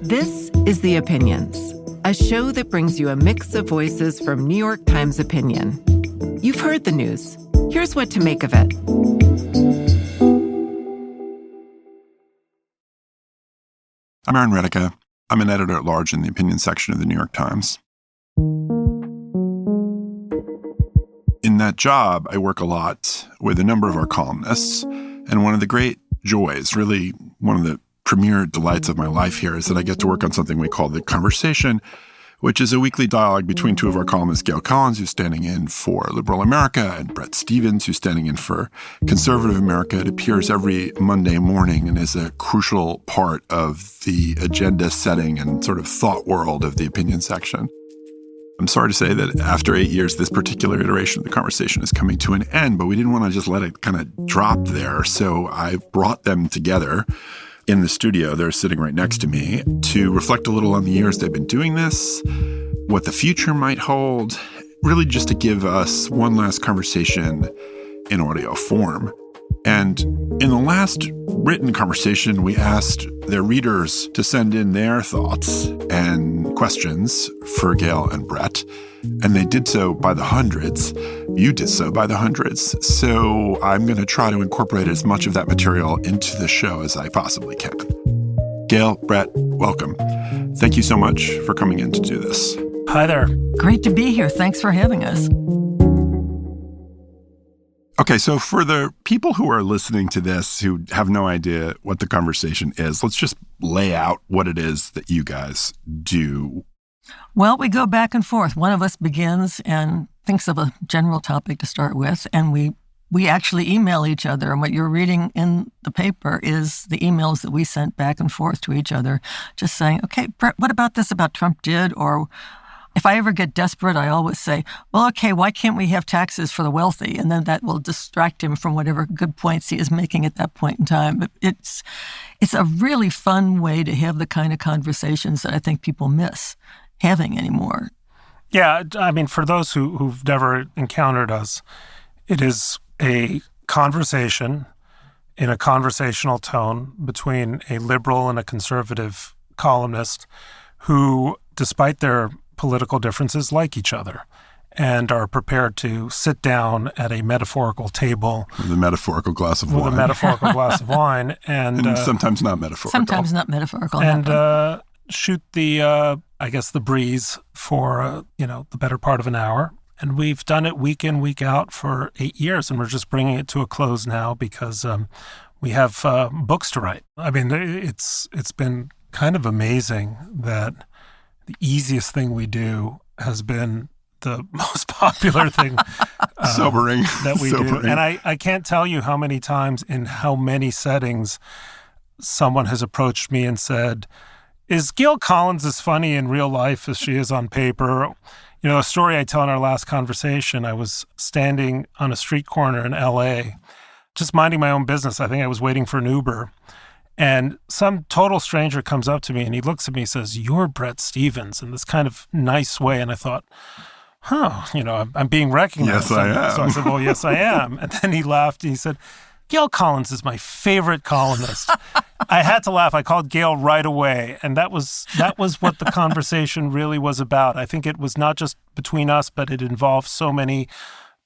This is The Opinions, a show that brings you a mix of voices from New York Times opinion. You've heard the news. Here's what to make of it. I'm Aaron Retica. I'm an editor-at-large in the opinion section of the New York Times. In that job, I work a lot with a number of our columnists, and one of the great joys, really one of the premier delights of my life here, is that I get to work on something we call The Conversation, which is a weekly dialogue between two of our columnists, Gail Collins, who's standing in for Liberal America, and Bret Stephens, who's standing in for Conservative America. It appears every Monday morning and is a crucial part of the agenda setting and sort of thought world of the opinion section. I'm sorry to say that after 8 years, this particular iteration of The Conversation is coming to an end, but we didn't want to just let it kind of drop there. So I brought them together in the studio. They're sitting right next to me to reflect a little on the years they've been doing this, what the future might hold, really just to give us one last conversation in audio form. And in the last written conversation, we asked their readers to send in their thoughts and questions for Gail and Bret, and they did so by the hundreds. You did so by the hundreds. So I'm going to try to incorporate as much of that material into the show as I possibly can. Gail, Bret, welcome. Thank you so much for coming in to do this. Hi there. Great to be here. Thanks for having us. Okay, so for the people who are listening to this who have no idea what The Conversation is, let's just lay out what it is that you guys do. Well, we go back and forth. One of us begins and thinks of a general topic to start with, and we actually email each other. And what you're reading in the paper is the emails that we sent back and forth to each other, just saying, okay, Bret, what about this about Trump did? Or if I ever get desperate, I always say, well, okay, why can't we have taxes for the wealthy? And then that will distract him from whatever good points he is making at that point in time. But it's a really fun way to have the kind of conversations that I think people miss having anymore. Yeah, I mean, for those who've never encountered us, it is a conversation in a conversational tone between a liberal and a conservative columnist who, despite their political differences, like each other and are prepared to sit down at a metaphorical table with a metaphorical glass of wine. With a metaphorical glass of wine. And sometimes not metaphorical. Sometimes not metaphorical. And shoot the, I guess, the breeze for, the better part of an hour. And we've done it week in, week out for 8 years, and we're just bringing it to a close now because we have books to write. I mean, it's been kind of amazing that the easiest thing we do has been the most popular thing sobering that we sobering. do. And I can't tell you how many times in how many settings someone has approached me and said, is Gail Collins as funny in real life as she is on paper? A story I tell in our last conversation, I was standing on a street corner in L.A., just minding my own business. I think I was waiting for an Uber. And some total stranger comes up to me and he looks at me and says, "You're Bret Stephens," in this kind of nice way. And I thought, I'm being recognized. Yes, I am. So I said, well, yes, I am. And then he laughed and he said, "Gail Collins is my favorite columnist." I had to laugh. I called Gail right away. And that was what the conversation really was about. I think it was not just between us, but it involved so many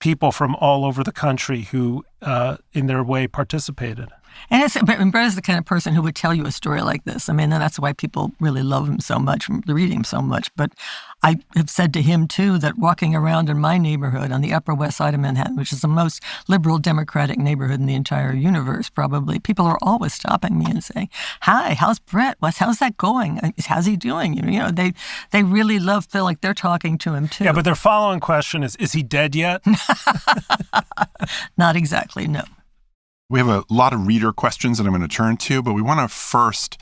people from all over the country who, in their way, participated. And Bret is the kind of person who would tell you a story like this. I mean, and that's why people really love him so much, read him so much. But I have said to him, too, that walking around in my neighborhood on the Upper West Side of Manhattan, which is the most liberal Democratic neighborhood in the entire universe, probably, people are always stopping me and saying, "Hi, how's Bret? How's that going? How's he doing?" They really feel like they're talking to him, too. Yeah, but their following question is he dead yet? Not exactly, no. We have a lot of reader questions that I'm going to turn to, but we want to first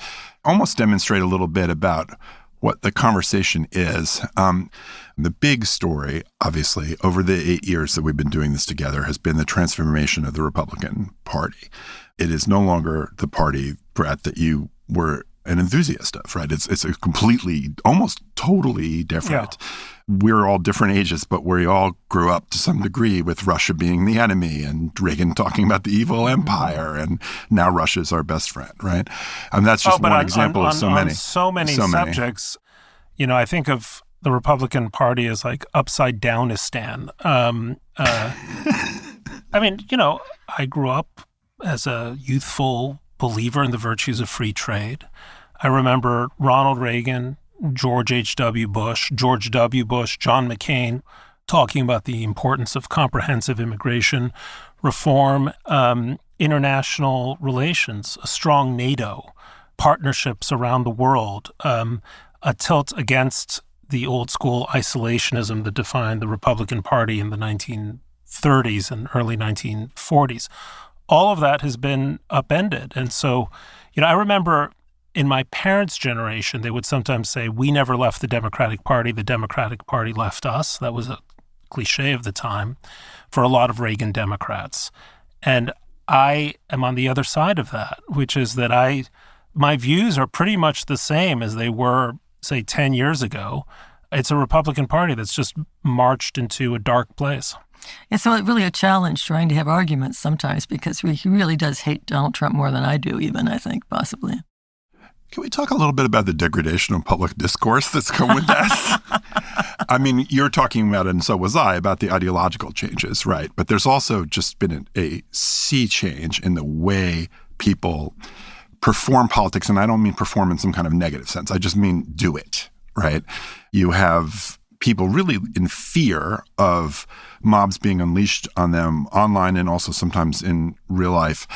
almost demonstrate a little bit about what The Conversation is. The big story, obviously, over the 8 years that we've been doing this together has been the transformation of the Republican Party. It is no longer the party, Bret, that you were an enthusiast of, right? It's a completely, almost totally different. Yeah. We're all different ages, but we all grew up to some degree with Russia being the enemy and Reagan talking about the evil empire, and now Russia's our best friend, right? And that's just one example of so many. On so many subjects, you know, I think of the Republican Party as like upside downistan. I mean, you know, I grew up as a youthful believer in the virtues of free trade. I remember Ronald Reagan, George H.W. Bush, George W. Bush, John McCain talking about the importance of comprehensive immigration reform, international relations, a strong NATO, partnerships around the world, a tilt against the old school isolationism that defined the Republican Party in the 1930s and early 1940s. All of that has been upended. And so, you know, I remember in my parents' generation, they would sometimes say, we never left the Democratic Party left us. That was a cliche of the time for a lot of Reagan Democrats. And I am on the other side of that, which is that my views are pretty much the same as they were, say, 10 years ago. It's a Republican Party that's just marched into a dark place. Yeah, so it's really a challenge trying to have arguments sometimes, because he really does hate Donald Trump more than I do even, I think, possibly. Can we talk a little bit about the degradation of public discourse that's come with that? I mean, you're talking about it, and so was I, about the ideological changes, right? But there's also just been a sea change in the way people perform politics, and I don't mean perform in some kind of negative sense. I just mean do it, right? You have people really in fear of mobs being unleashed on them online and also sometimes in real life.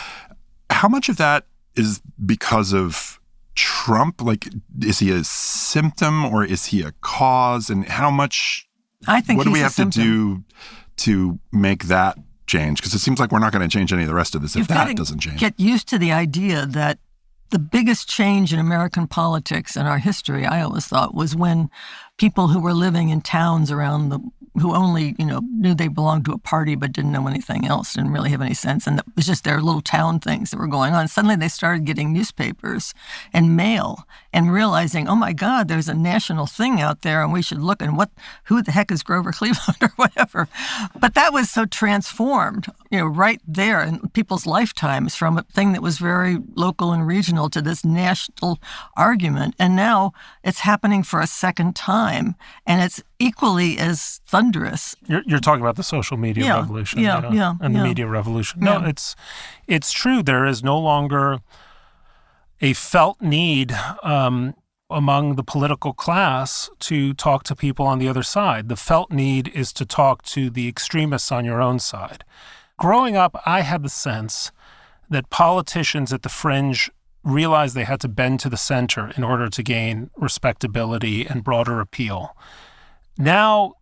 How much of that is because of Trump? Like, is he a symptom or is he a cause? And how much, I think, what do we have to do to make that change? Because it seems like we're not going to change any of the rest of this if that doesn't change. Get used to the idea that the biggest change in American politics and our history, I always thought, was when people who were living in towns who only, knew they belonged to a party but didn't know anything else, didn't really have any sense, and it was just their little town things that were going on. Suddenly they started getting newspapers and mail and realizing, oh my God, there's a national thing out there and we should look, and who the heck is Grover Cleveland or whatever. But that was so transformed, right there in people's lifetimes, from a thing that was very local and regional to this national argument. And now it's happening for a second time, and it's equally as thunderous. You're talking about the social media revolution, and the media revolution. No, it's true. There is no longer a felt need among the political class to talk to people on the other side. The felt need is to talk to the extremists on your own side. Growing up, I had the sense that politicians at the fringe realized they had to bend to the center in order to gain respectability and broader appeal. Now,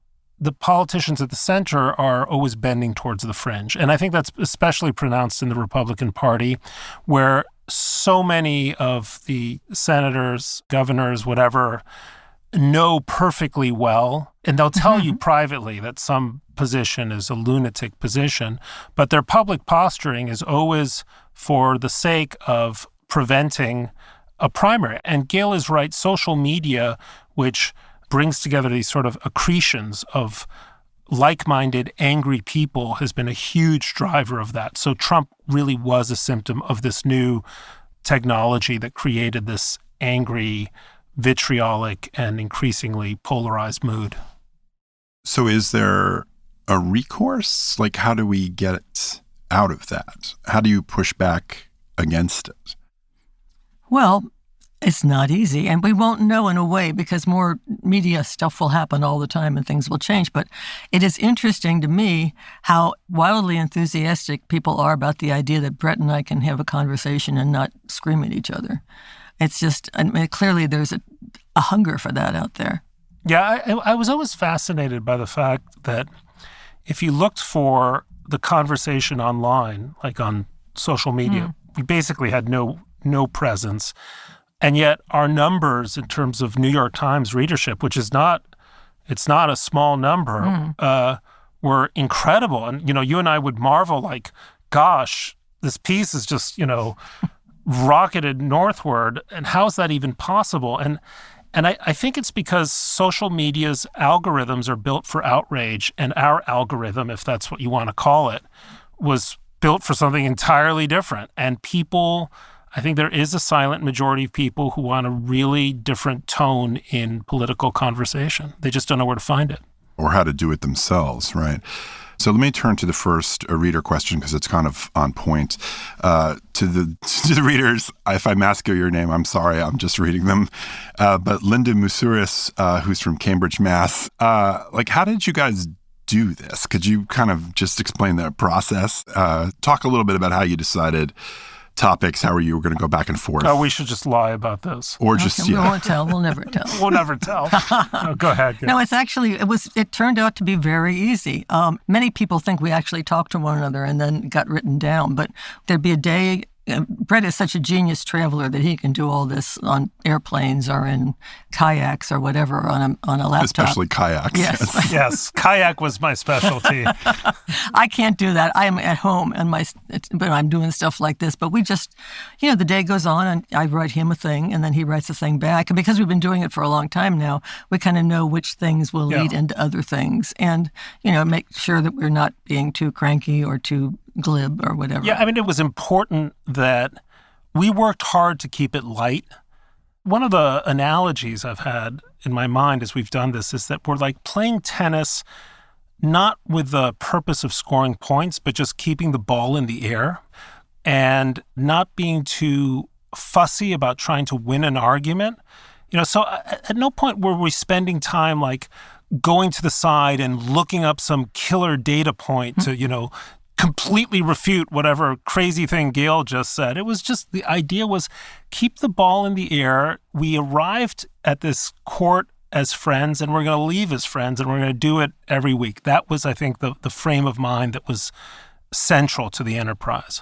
the politicians at the center are always bending towards the fringe. And I think that's especially pronounced in the Republican Party, where so many of the senators, governors, whatever, know perfectly well, and they'll tell you privately that some position is a lunatic position, but their public posturing is always for the sake of preventing a primary. And Gail is right, social media, which brings together these sort of accretions of like-minded, angry people, has been a huge driver of that. So Trump really was a symptom of this new technology that created this angry, vitriolic, and increasingly polarized mood. So is there a recourse? Like, how do we get out of that? How do you push back against it? Well, it's not easy, and we won't know in a way, because more media stuff will happen all the time and things will change. But it is interesting to me how wildly enthusiastic people are about the idea that Bret and I can have a conversation and not scream at each other. It's just, clearly there's a hunger for that out there. Yeah, I was always fascinated by the fact that if you looked for the conversation online, like on social media, we basically had no presence. And yet our numbers in terms of New York Times readership, which is not a small number, were incredible. And, you and I would marvel, like, gosh, this piece is just, rocketed northward. And how is that even possible? And I think it's because social media's algorithms are built for outrage, and our algorithm, if that's what you want to call it, was built for something entirely different. And people, I think there is a silent majority of people who want a really different tone in political conversation. They just don't know where to find it. Or how to do it themselves, right? So let me turn to the first reader question because it's kind of on point. To the readers, if I massacre your name, I'm sorry, I'm just reading them. But Linda Musuris, who's from Cambridge, Mass., how did you guys do this? Could you kind of just explain that process? Talk a little bit about how you decided topics, how you were going to go back and forth. Oh, we should just lie about this. Or just, We won't tell. We'll never tell. We'll never tell. No, go ahead. No, it turned out to be very easy. Many people think we actually talked to one another and then got written down, but there'd be a day. Bret is such a genius traveler that he can do all this on airplanes or in kayaks or whatever on a laptop. Especially kayaks. Yes. Yes, kayak was my specialty. I can't do that. I am at home but I'm doing stuff like this. But we just, the day goes on and I write him a thing and then he writes a thing back. And because we've been doing it for a long time now, we kind of know which things will lead into other things and, make sure that we're not being too cranky or too glib or whatever. Yeah, I mean, it was important that we worked hard to keep it light. One of the analogies I've had in my mind as we've done this is that we're like playing tennis, not with the purpose of scoring points, but just keeping the ball in the air and not being too fussy about trying to win an argument. So at no point were we spending time like going to the side and looking up some killer data point to, completely refute whatever crazy thing Gail just said. It was just, the idea was keep the ball in the air. We arrived at this court as friends and we're going to leave as friends and we're going to do it every week. That was, I think, the frame of mind that was central to the enterprise.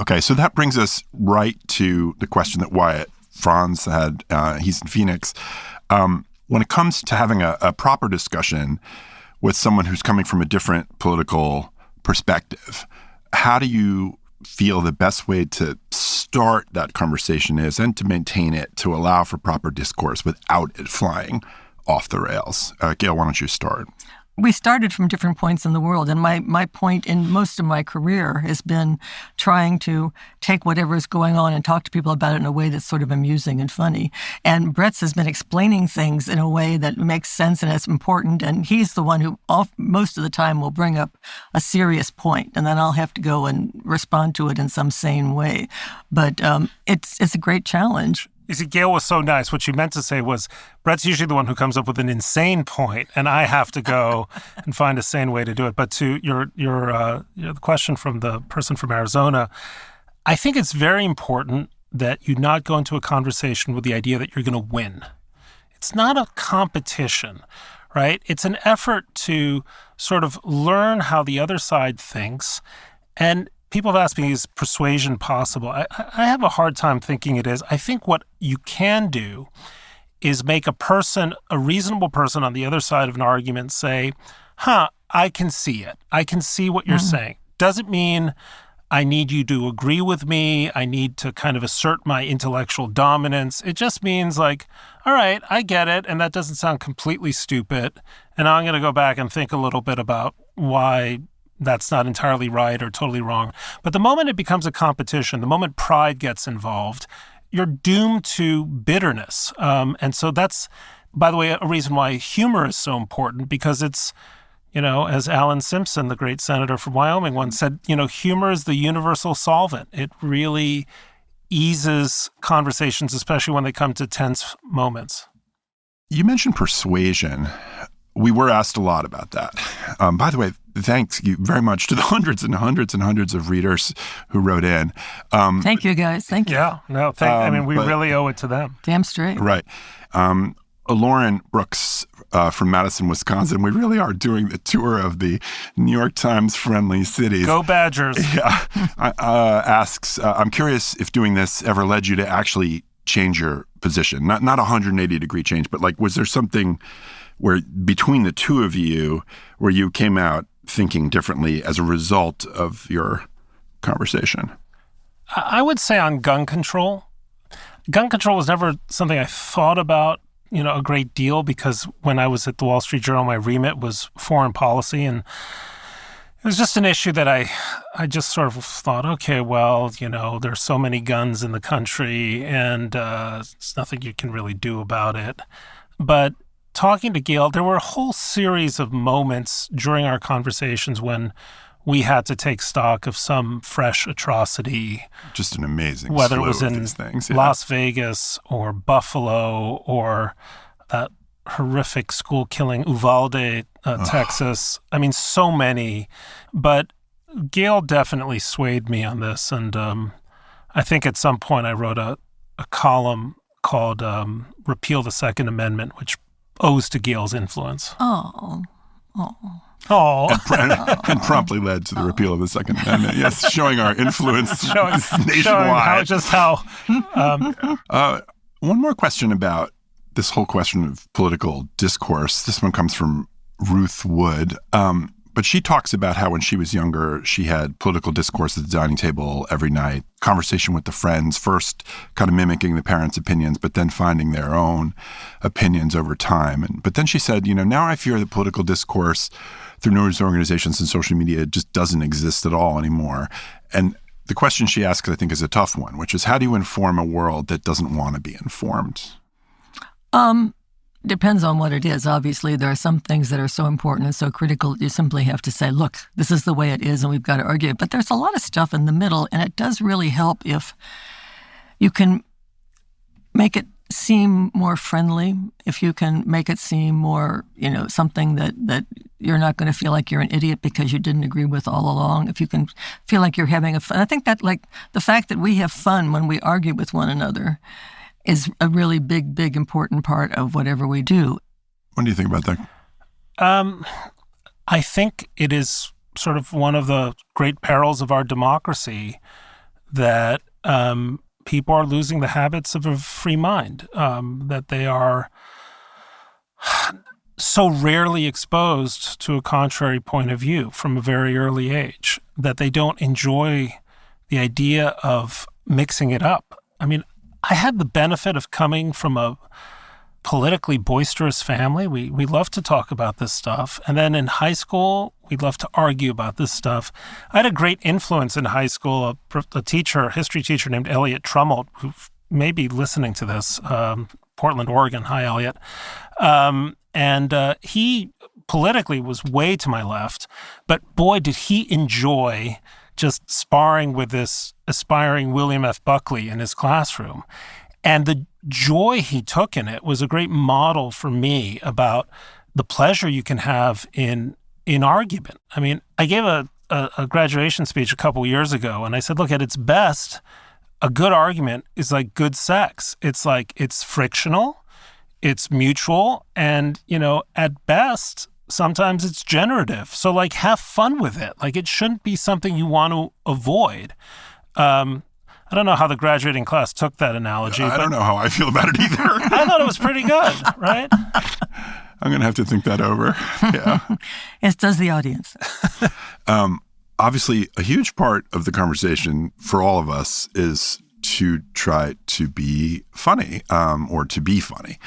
Okay, so that brings us right to the question that Wyatt Franz had. He's in Phoenix. When it comes to having a proper discussion with someone who's coming from a different political perspective, how do you feel the best way to start that conversation is and to maintain it to allow for proper discourse without it flying off the rails? Gail, why don't you start? We started from different points in the world, and my point in most of my career has been trying to take whatever is going on and talk to people about it in a way that's sort of amusing and funny. And Bret's has been explaining things in a way that makes sense and is important, and he's the one who most of the time will bring up a serious point, and then I'll have to go and respond to it in some sane way. But it's a great challenge. You see, Gail was so nice. What she meant to say was, Bret's usually the one who comes up with an insane point, and I have to go and find a sane way to do it. But to your the question from the person from Arizona, I think it's very important that you not go into a conversation with the idea that you're going to win. It's not a competition, right? It's an effort to sort of learn how the other side thinks. And people have asked me, is persuasion possible? I have a hard time thinking it is. I think what you can do is make a reasonable person on the other side of an argument say, I can see it. I can see what you're saying. Doesn't mean I need you to agree with me. I need to kind of assert my intellectual dominance. It just means like, all right, I get it, and that doesn't sound completely stupid. And I'm going to go back and think a little bit about why that's not entirely right or totally wrong. But the moment it becomes a competition, the moment pride gets involved, you're doomed to bitterness. And so that's, by the way, a reason why humor is so important, because it's, as Alan Simpson, the great senator from Wyoming, once said, humor is the universal solvent. It really eases conversations, especially when they come to tense moments. You mentioned persuasion. We were asked a lot about that. By the way, thanks you very much to the hundreds and hundreds and hundreds of readers who wrote in. Thank you, guys. Thank you. Yeah, no, we really owe it to them. Damn straight. Right. Lauren Brooks from Madison, Wisconsin. We really are doing the tour of the New York Times friendly cities. Go Badgers. Yeah. Asks, I'm curious if doing this ever led you to actually change your position. Not 180 degree change, but like, was there something where between the two of you, where you came out thinking differently as a result of your conversation? I would say on gun control. Gun control was never something I thought about, a great deal, because when I was at the Wall Street Journal, my remit was foreign policy, and it was just an issue that I just sort of thought, okay, well, there's so many guns in the country, and there's nothing you can really do about it. But talking to Gail, there were a whole series of moments during our conversations when we had to take stock of some fresh atrocity. Just an amazing whether slew it was of in these things, yeah. Las Vegas or Buffalo or that horrific school killing, Uvalde, Texas. I mean, so many. But Gail definitely swayed me on this. And I think at some point I wrote a column called Repeal the Second Amendment, which owes to Gail's influence. Oh. And promptly led to the repeal of the Second Amendment. Yes, showing our influence nationwide. One more question about this whole question of political discourse. This one comes from Ruth Wood. But she talks about how when she was younger, she had political discourse at the dining table every night, conversation with the friends, first kind of mimicking the parents' opinions, but then finding their own opinions over time. But then she said, now I fear that political discourse through news organizations and social media just doesn't exist at all anymore. And the question she asks, I think, is a tough one, which is how do you inform a world that doesn't want to be informed? Depends on what it is. Obviously, there are some things that are so important and so critical that you simply have to say, look, this is the way it is and we've got to argue it. But there's a lot of stuff in the middle, and it does really help if you can make it seem more friendly, if you can make it seem more, something that you're not going to feel like you're an idiot because you didn't agree with all along, if you can feel like you're having a fun. I think that, the fact that we have fun when we argue with one another is a really big, big, important part of whatever we do. What do you think about that? I think it is sort of one of the great perils of our democracy that people are losing the habits of a free mind, that they are so rarely exposed to a contrary point of view from a very early age, that they don't enjoy the idea of mixing it up. I mean, I had the benefit of coming from a politically boisterous family. We love to talk about this stuff. And then in high school, we love to argue about this stuff. I had a great influence in high school, a history teacher named Elliot Trummelt, who may be listening to this, Portland, Oregon. Hi, Elliot. And he politically was way to my left, but boy, did he enjoy just sparring with this aspiring William F. Buckley in his classroom. And the joy he took in it was a great model for me about the pleasure you can have in argument. I mean, I gave a graduation speech a couple years ago, and I said, look, at its best, a good argument is like good sex. It's frictional, it's mutual, and, at best, sometimes it's generative. So have fun with it. It shouldn't be something you want to avoid. I don't know how the graduating class took that analogy. I don't know how I feel about it either. I thought it was pretty good, right? I'm going to have to think that over. Yeah. As does the audience. Obviously, a huge part of the conversation for all of us is to try to be funny, or to be funny.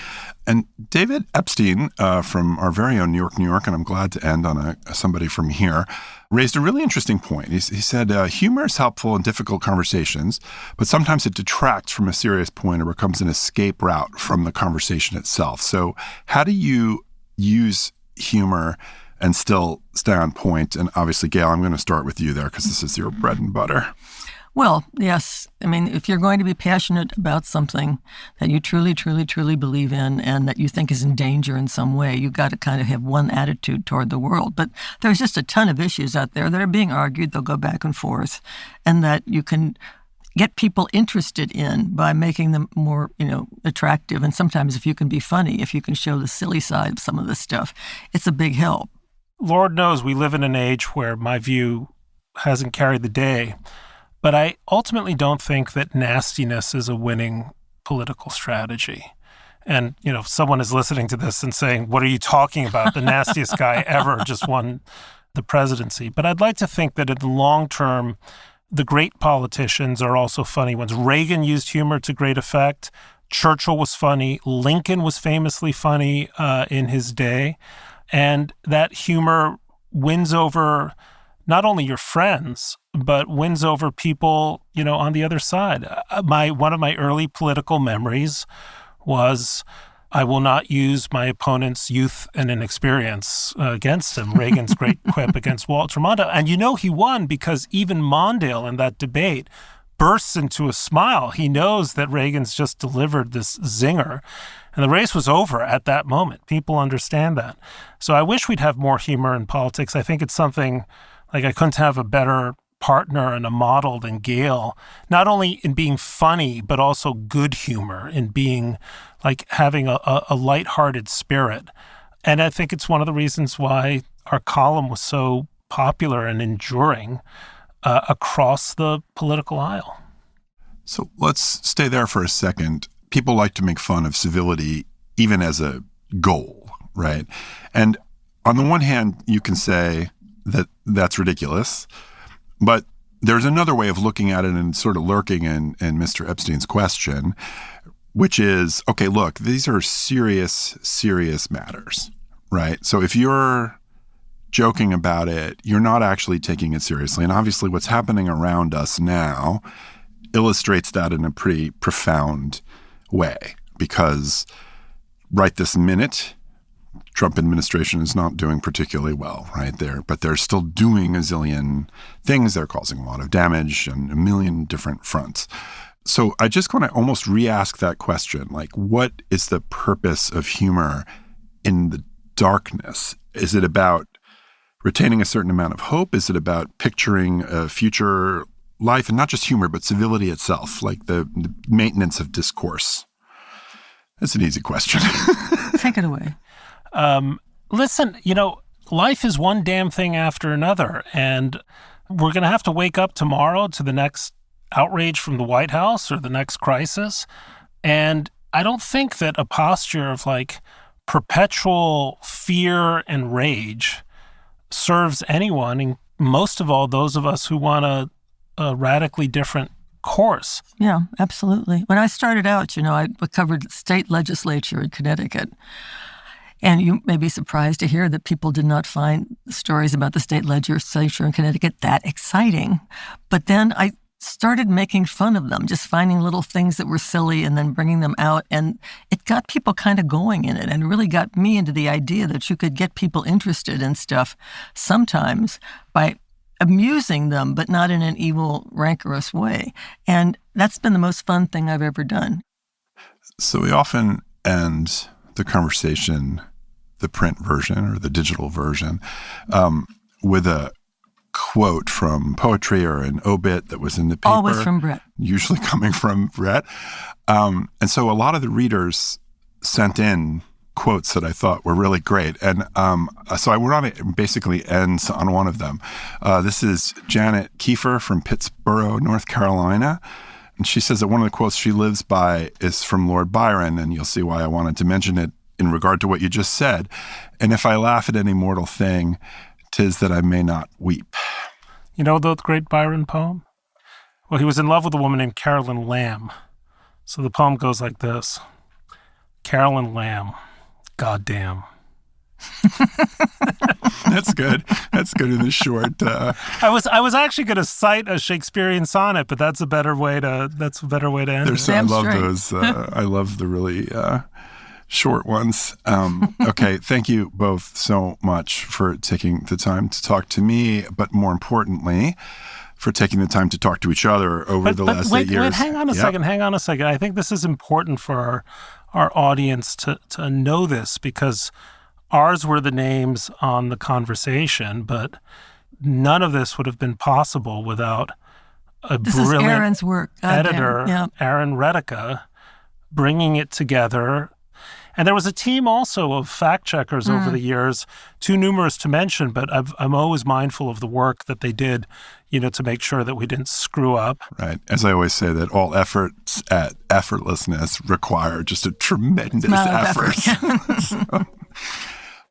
And David Epstein, from our very own New York, and I'm glad to end on somebody from here, raised a really interesting point. He said, humor is helpful in difficult conversations, but sometimes it detracts from a serious point or becomes an escape route from the conversation itself. So how do you use humor and still stay on point? And obviously, Gail, I'm going to start with you there because this is your bread and butter. Well, yes. I mean, if you're going to be passionate about something that you truly, truly, truly believe in and that you think is in danger in some way, you've got to kind of have one attitude toward the world. But there's just a ton of issues out there that are being argued. They'll go back and forth, and that you can get people interested in by making them more, attractive. And sometimes if you can be funny, if you can show the silly side of some of this stuff, it's a big help. Lord knows we live in an age where my view hasn't carried the day. But I ultimately don't think that nastiness is a winning political strategy. And, someone is listening to this and saying, what are you talking about? The nastiest guy ever just won the presidency. But I'd like to think that in the long term, the great politicians are also funny ones. Reagan used humor to great effect. Churchill was funny. Lincoln was famously funny in his day. And that humor wins over not only your friends, but wins over people, on the other side. One of my early political memories was, I will not use my opponent's youth and inexperience against him, Reagan's great quip against Walter Mondale. And he won because even Mondale in that debate bursts into a smile. He knows that Reagan's just delivered this zinger. And the race was over at that moment. People understand that. So I wish we'd have more humor in politics. I think it's something, like, I couldn't have a better partner and a model than Gail, not only in being funny, but also good humor, in being, like, having a lighthearted spirit. And I think it's one of the reasons why our column was so popular and enduring across the political aisle. So let's stay there for a second. People like to make fun of civility even as a goal, right? And on the one hand, you can say that that's ridiculous, but there's another way of looking at it, and sort of lurking in Mr. Epstein's question, which is, okay, look, these are serious, serious matters, right? So if you're joking about it, you're not actually taking it seriously. And obviously what's happening around us now illustrates that in a pretty profound way, because right this minute, Trump administration is not doing particularly well, right? But they're still doing a zillion things. They're causing a lot of damage on a million different fronts. So I just want to almost re-ask that question, like, what is the purpose of humor in the darkness? Is it about retaining a certain amount of hope? Is it about picturing a future life, and not just humor, but civility itself, like the maintenance of discourse? That's an easy question. Take it away. Listen, life is one damn thing after another, and we're going to have to wake up tomorrow to the next outrage from the White House or the next crisis. And I don't think that a posture of, like, perpetual fear and rage serves anyone, and most of all those of us who want a radically different course. Yeah, absolutely. When I started out, I covered the state legislature in Connecticut. And you may be surprised to hear that people did not find stories about the state legislature in Connecticut that exciting. But then I started making fun of them, just finding little things that were silly and then bringing them out. And it got people kind of going in it, and really got me into the idea that you could get people interested in stuff sometimes by amusing them, but not in an evil, rancorous way. And that's been the most fun thing I've ever done. So we often end the conversation, the print version or the digital version, with a quote from poetry or an obit that was in the paper. Always from Bret. Usually coming from Bret. And so a lot of the readers sent in quotes that I thought were really great. And so I want to basically ends on one of them. This is Janet Kiefer from Pittsboro, North Carolina. And she says that one of the quotes she lives by is from Lord Byron, and you'll see why I wanted to mention it in regard to what you just said. And if I laugh at any mortal thing, 'tis that I may not weep. You know the great Byron poem? Well, he was in love with a woman named Carolyn Lamb. So the poem goes like this. Carolyn Lamb, goddamn. That's good. That's good in the short. I was actually going to cite a Shakespearean sonnet, but that's a better way to end it. I love those. I love the really short ones. Okay, thank you both so much for taking the time to talk to me, but more importantly, for taking the time to talk to each other over the last 8 years. Wait, hang on a second. I think this is important for our audience to know this, because ours were the names on the conversation, but none of this would have been possible without a brilliant Aaron's work. editor, Aaron Retica, bringing it together. And there was a team also of fact-checkers over the years, too numerous to mention, but I'm always mindful of the work that they did, to make sure that we didn't screw up. Right. As I always say, that all efforts at effortlessness require just a tremendous effort.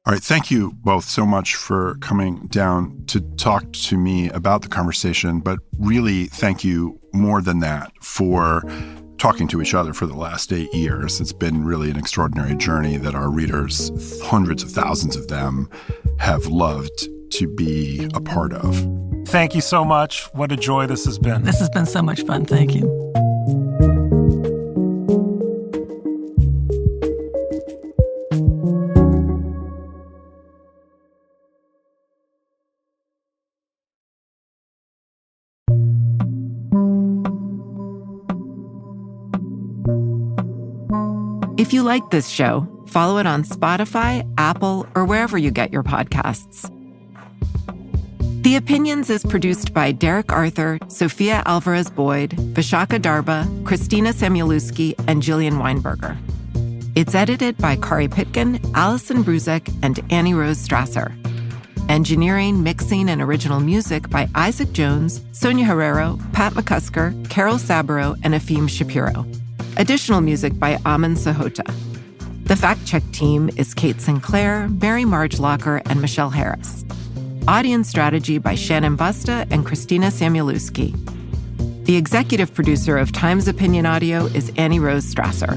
All right. Thank you both so much for coming down to talk to me about the conversation, but really thank you more than that for talking to each other for the last 8 years. It's been really an extraordinary journey that our readers, hundreds of thousands of them, have loved to be a part of. Thank you so much. What a joy this has been. This has been so much fun. Thank you. If you like this show, follow it on Spotify, Apple, or wherever you get your podcasts. The Opinions is produced by Derek Arthur, Sophia Alvarez-Boyd, Vishaka Darba, Christina Samuelewski, and Jillian Weinberger. It's edited by Kari Pitkin, Allison Bruzek, and Annie Rose Strasser. Engineering, mixing, and original music by Isaac Jones, Sonia Herrero, Pat McCusker, Carol Saburo, and Afim Shapiro. Additional music by Amin Sahota. The fact-check team is Kate Sinclair, Mary Marge Locker, and Michelle Harris. Audience strategy by Shannon Busta and Christina Samuelewski. The executive producer of Times Opinion Audio is Annie Rose Strasser.